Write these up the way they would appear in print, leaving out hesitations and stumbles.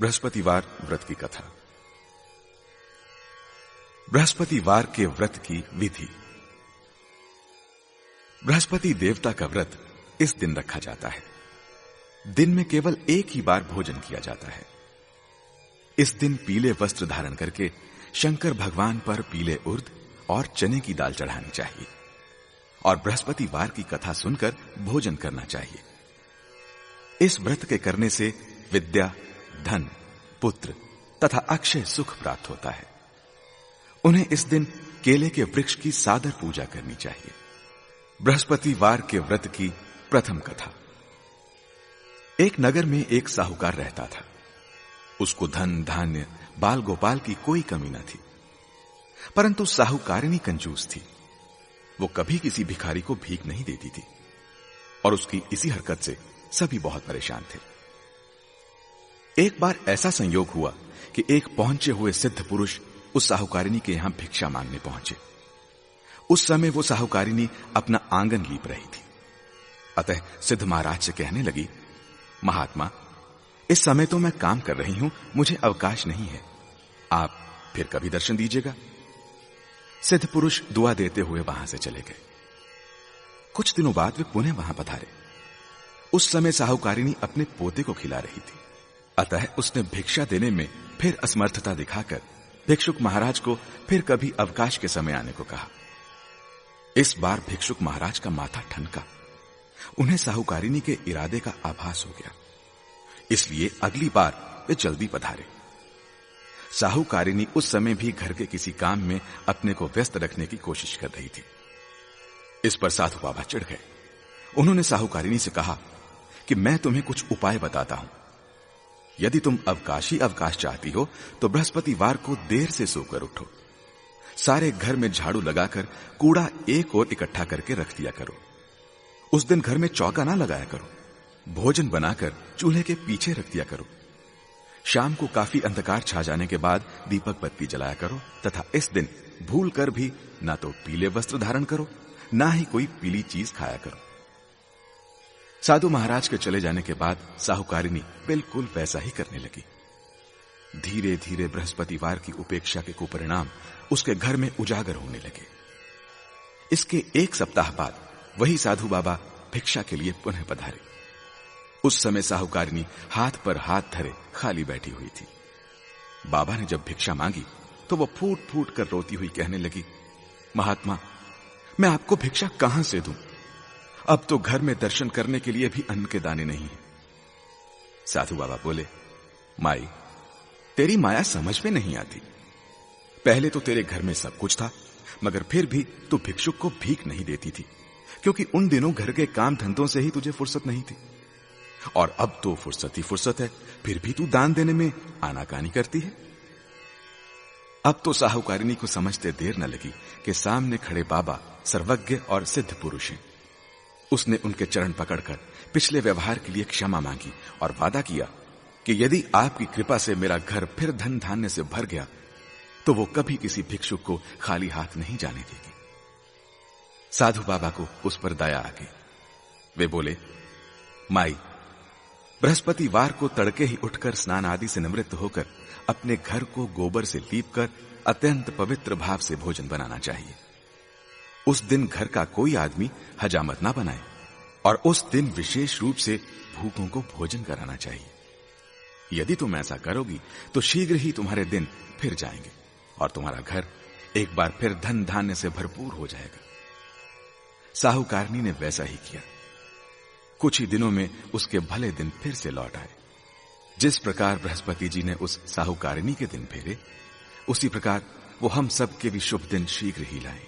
बृहस्पतिवार व्रत की कथा। बृहस्पतिवार के व्रत की विधि। बृहस्पति देवता का व्रत इस दिन रखा जाता है। दिन में केवल एक ही बार भोजन किया जाता है। इस दिन पीले वस्त्र धारण करके शंकर भगवान पर पीले उर्द और चने की दाल चढ़ानी चाहिए और बृहस्पतिवार की कथा सुनकर भोजन करना चाहिए। इस व्रत के करने से विद्या, धन, पुत्र तथा अक्षय सुख प्राप्त होता है। उन्हें इस दिन केले के वृक्ष की सादर पूजा करनी चाहिए। बृहस्पतिवार के व्रत की प्रथम कथा। एक नगर में एक साहूकार रहता था। उसको धन, धान्य, बाल गोपाल की कोई कमी न थी, परंतु साहूकारिणी कंजूस थी। वो कभी किसी भिखारी को भीख नहीं देती थी और उसकी इसी हरकत से सभी बहुत परेशान थे। एक बार ऐसा संयोग हुआ कि एक पहुंचे हुए सिद्ध पुरुष उस साहूकारिणी के यहां भिक्षा मांगने पहुंचे। उस समय वो साहूकारिणी अपना आंगन लीप रही थी। अतः सिद्ध महाराज से कहने लगी, महात्मा, इस समय तो मैं काम कर रही हूं, मुझे अवकाश नहीं है, आप फिर कभी दर्शन दीजिएगा। सिद्ध पुरुष दुआ देते हुए वहां से चले गए। कुछ दिनों बाद वे पुनः वहां पधारे। उस समय साहूकारिणी अपने पोते को खिला रही थी, अतः उसने भिक्षा देने में फिर असमर्थता दिखाकर भिक्षुक महाराज को फिर कभी अवकाश के समय आने को कहा। इस बार भिक्षुक महाराज का माथा ठनका। उन्हें साहूकारिणी के इरादे का आभास हो गया, इसलिए अगली बार वे जल्दी पधारे। साहूकारिणी उस समय भी घर के किसी काम में अपने को व्यस्त रखने की कोशिश कर रही थी। इस पर साधु बाबा चिढ़ गए। उन्होंने साहूकारिणी से कहा कि मैं तुम्हें कुछ उपाय बताता हूं। यदि तुम अवकाश ही अवकाश चाहती हो तो बृहस्पतिवार को देर से सोकर उठो। सारे घर में झाड़ू लगाकर कूड़ा एक ओर इकट्ठा करके रख दिया करो। उस दिन घर में चौका ना लगाया करो। भोजन बनाकर चूल्हे के पीछे रख दिया करो। शाम को काफी अंधकार छा जाने के बाद दीपक बत्ती जलाया करो तथा इस दिन भूल कर भी ना तो पीले वस्त्र धारण करो, ना ही कोई पीली चीज खाया करो। साधु महाराज के चले जाने के बाद साहूकारिणी बिल्कुल वैसा ही करने लगी। धीरे धीरे बृहस्पतिवार की उपेक्षा के कुपरिणाम उसके घर में उजागर होने लगे। इसके एक सप्ताह बाद वही साधु बाबा भिक्षा के लिए पुनः पधारे। उस समय साहूकारिणी हाथ पर हाथ धरे खाली बैठी हुई थी। बाबा ने जब भिक्षा मांगी तो वह फूट फूट कर रोती हुई कहने लगी, महात्मा, मैं आपको भिक्षा कहां से दूं? अब तो घर में दर्शन करने के लिए भी अन्न के दाने नहीं है। साधु बाबा बोले, माई, तेरी माया समझ में नहीं आती। पहले तो तेरे घर में सब कुछ था, मगर फिर भी तू भिक्षुक को भीख नहीं देती थी, क्योंकि उन दिनों घर के काम धंधों से ही तुझे फुर्सत नहीं थी। और अब तो फुर्सत ही फुर्सत है, फिर भी तू दान देने में आनाकानी करती है। अब तो साहूकारिणी को समझते देर न लगी कि सामने खड़े बाबा सर्वज्ञ और सिद्ध पुरुष हैं। उसने उनके चरण पकड़कर पिछले व्यवहार के लिए क्षमा मांगी और वादा किया कि यदि आपकी कृपा से मेरा घर फिर धन धान्य से भर गया तो वो कभी किसी भिक्षुक को खाली हाथ नहीं जाने देगी। साधु बाबा को उस पर दया आ गई। वे बोले, माई, बृहस्पतिवार को तड़के ही उठकर स्नान आदि से निवृत्त होकर अपने घर को गोबर से लीपकर अत्यंत पवित्र भाव से भोजन बनाना चाहिए। उस दिन घर का कोई आदमी हजामत ना बनाए और उस दिन विशेष रूप से भूखों को भोजन कराना चाहिए। यदि तुम ऐसा करोगी तो शीघ्र ही तुम्हारे दिन फिर जाएंगे और तुम्हारा घर एक बार फिर धन धान्य से भरपूर हो जाएगा। साहूकारिणी ने वैसा ही किया। कुछ ही दिनों में उसके भले दिन फिर से लौट आए। जिस प्रकार बृहस्पति जी ने उस साहूकारिणी के दिन फेरे, उसी प्रकार वो हम सब के भी शुभ दिन शीघ्र ही लाए।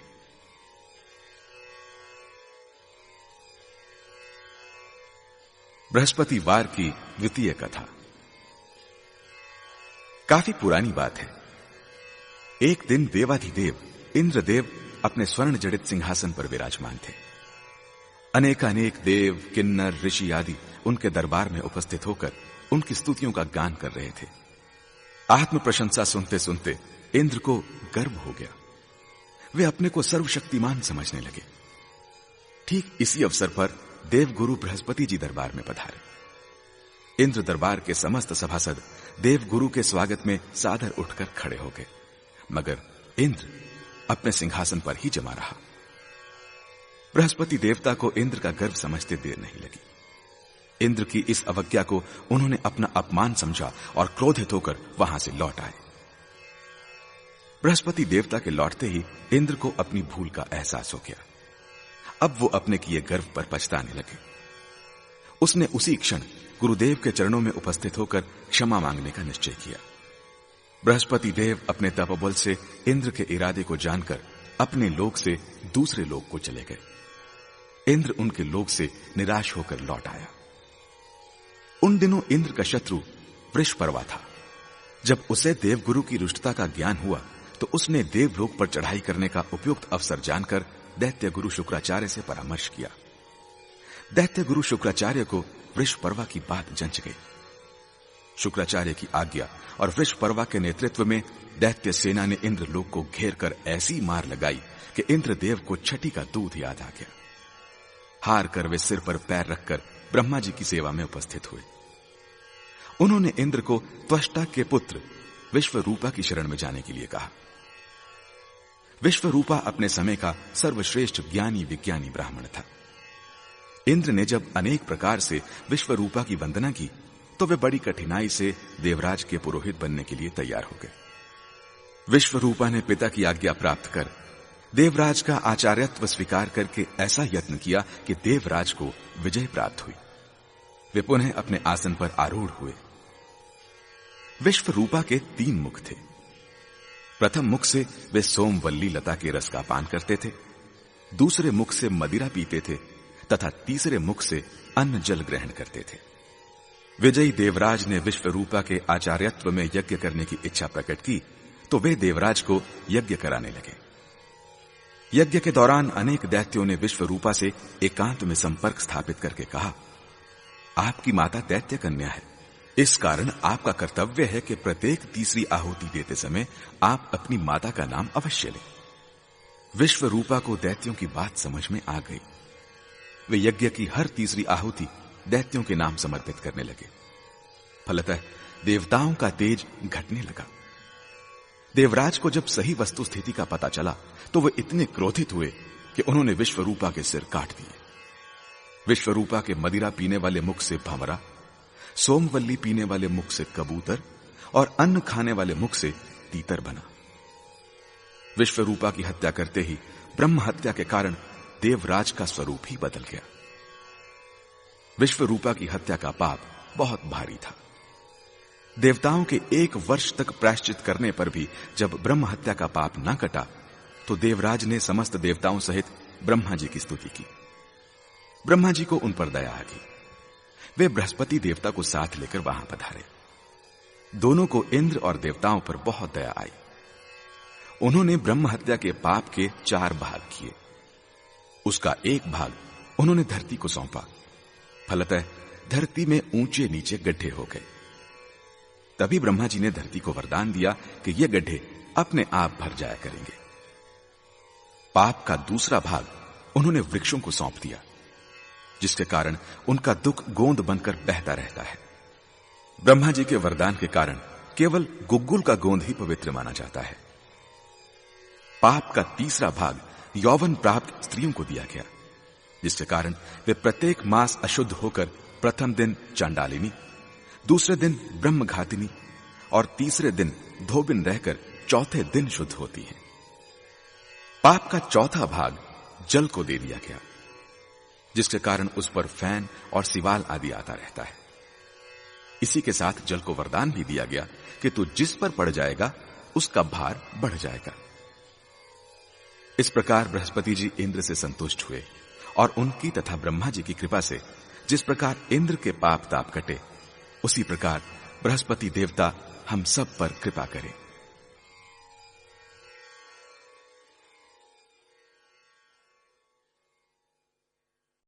बृहस्पतिवार की द्वितीय कथा। काफी पुरानी बात है। एक दिन देवाधिदेव इंद्रदेव अपने स्वर्ण जड़ित सिंहासन पर विराजमान थे। अनेकानेक देव, किन्नर, ऋषि आदि उनके दरबार में उपस्थित होकर उनकी स्तुतियों का गान कर रहे थे। आत्म प्रशंसा सुनते सुनते इंद्र को गर्व हो गया। वे अपने को सर्वशक्तिमान समझने लगे। ठीक इसी अवसर पर देवगुरु बृहस्पति जी दरबार में पधारे। इंद्र दरबार के समस्त सभासद देव गुरु के स्वागत में सादर उठकर खड़े हो गए, मगर इंद्र अपने सिंहासन पर ही जमा रहा। बृहस्पति देवता को इंद्र का गर्व समझते देर नहीं लगी। इंद्र की इस अवज्ञा को उन्होंने अपना अपमान समझा और क्रोधित होकर वहां से लौट आए। बृहस्पति देवता के लौटते ही इंद्र को अपनी भूल का एहसास हो गया। अब वो अपने किए गर्व पर पछताने लगे। उसने उसी क्षण गुरुदेव के चरणों में उपस्थित होकर क्षमा मांगने का निश्चय किया। बृहस्पति देव अपने तपोबल से इंद्र के इरादे को जानकर अपने लोक से दूसरे लोक को चले गए। इंद्र उनके लोक से निराश होकर लौट आया। उन दिनों इंद्र का शत्रु वृषपर्वा था। जब उसे देवगुरु की रुष्टता का ज्ञान हुआ तो उसने देवलोक पर चढ़ाई करने का उपयुक्त अवसर जानकर दैत्य गुरु शुक्राचार्य से परामर्श किया। दैत्य गुरु शुक्राचार्य को वृषपर्वा की बात जंच गई। शुक्राचार्य की आज्ञा और वृषपर्वा के नेतृत्व में दैत्य सेना ने इंद्रलोक को घेर कर ऐसी मार लगाई कि इंद्रदेव को छठी का दूध याद आ गया। हार कर वे सिर पर पैर रखकर ब्रह्मा जी की सेवा में उपस्थित हुए। उन्होंने इंद्र को त्वष्टा के पुत्र विश्वरूपा की शरण में जाने के लिए कहा। विश्वरूपा अपने समय का सर्वश्रेष्ठ ज्ञानी विज्ञानी ब्राह्मण था। इंद्र ने जब अनेक प्रकार से विश्वरूपा की वंदना की तो वे बड़ी कठिनाई से देवराज के पुरोहित बनने के लिए तैयार हो गए। विश्वरूपा ने पिता की आज्ञा प्राप्त कर देवराज का आचार्यत्व स्वीकार करके ऐसा यत्न किया कि देवराज को विजय प्राप्त हुई। वे पुनः अपने आसन पर आरूढ़ हुए। विश्वरूपा के 3 मुख थे। प्रथम मुख से वे सोमवल्ली लता के रस का पान करते थे, दूसरे मुख से मदिरा पीते थे तथा तीसरे मुख से अन्न जल ग्रहण करते थे। विजयी देवराज ने विश्वरूपा के आचार्यत्व में यज्ञ करने की इच्छा प्रकट की तो वे देवराज को यज्ञ कराने लगे। यज्ञ के दौरान अनेक दैत्यों ने विश्वरूपा से एकांत में संपर्क स्थापित करके कहा, आपकी माता दैत्य कन्या है, इस कारण आपका कर्तव्य है कि प्रत्येक तीसरी आहुति देते समय आप अपनी माता का नाम अवश्य लें। विश्वरूपा को दैत्यों की बात समझ में आ गई। वे यज्ञ की हर तीसरी आहुति दैत्यों के नाम समर्पित करने लगे। फलतः देवताओं का तेज घटने लगा। देवराज को जब सही वस्तु स्थिति का पता चला तो वे इतने क्रोधित हुए कि उन्होंने विश्वरूपा के सिर काट दिए। विश्वरूपा के मदिरा पीने वाले मुख से भंवरा, सोमवल्ली पीने वाले मुख से कबूतर और अन्न खाने वाले मुख से तीतर बना। विश्वरूपा की हत्या करते ही ब्रह्म हत्या के कारण देवराज का स्वरूप ही बदल गया। विश्वरूपा की हत्या का पाप बहुत भारी था। देवताओं के 1 वर्ष तक प्रायश्चित करने पर भी जब ब्रह्म हत्या का पाप न कटा तो देवराज ने समस्त देवताओं सहित ब्रह्मा जी की स्तुति की। ब्रह्मा जी को उन पर दया आ गई। वे बृहस्पति देवता को साथ लेकर वहां पधारे। दोनों को इंद्र और देवताओं पर बहुत दया आई। उन्होंने ब्रह्म हत्या के पाप के 4 भाग किए। उसका 1 भाग उन्होंने धरती को सौंपा। फलतः धरती में ऊंचे नीचे गड्ढे हो गए। तभी ब्रह्मा जी ने धरती को वरदान दिया कि ये गड्ढे अपने आप भर जाया करेंगे। पाप का दूसरा भाग उन्होंने वृक्षों को सौंप दिया, जिसके कारण उनका दुख गोंद बनकर बहता रहता है। ब्रह्मा जी के वरदान के कारण केवल गुग्गुल का गोंद ही पवित्र माना जाता है। पाप का तीसरा भाग यौवन प्राप्त स्त्रियों को दिया गया, जिसके कारण वे प्रत्येक मास अशुद्ध होकर प्रथम दिन चांडालिनी, दूसरे दिन ब्रह्मघातिनी और तीसरे दिन धोबिन रहकर चौथे दिन शुद्ध होती है। पाप का चौथा भाग जल को दे दिया गया, जिसके कारण उस पर फैन और सिवाल आदि आता रहता है। इसी के साथ जल को वरदान भी दिया गया कि तू जिस पर पड़ जाएगा उसका भार बढ़ जाएगा। इस प्रकार बृहस्पति जी इंद्र से संतुष्ट हुए और उनकी तथा ब्रह्मा जी की कृपा से जिस प्रकार इंद्र के पाप ताप कटे, उसी प्रकार बृहस्पति देवता हम सब पर कृपा करें।